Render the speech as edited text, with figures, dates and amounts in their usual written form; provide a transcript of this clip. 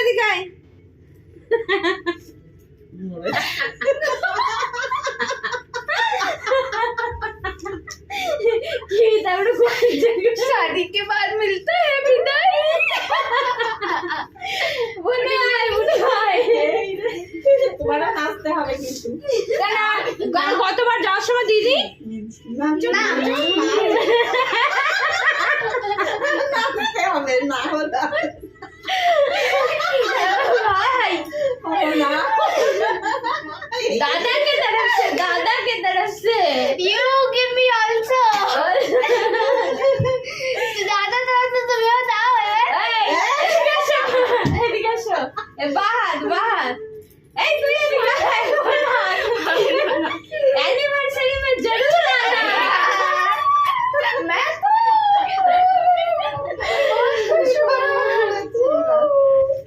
এদিকে আয়। शादी के बाद मिलता है विदाई তোমার নাচতে হবে কিন্তু গতবার যাওয়ার সময় দিদি নাচতে হবে না হলে भाई दादा के तरफ से you give me also दादा तरफ से तुम्हें बताओ बाहर এই তুই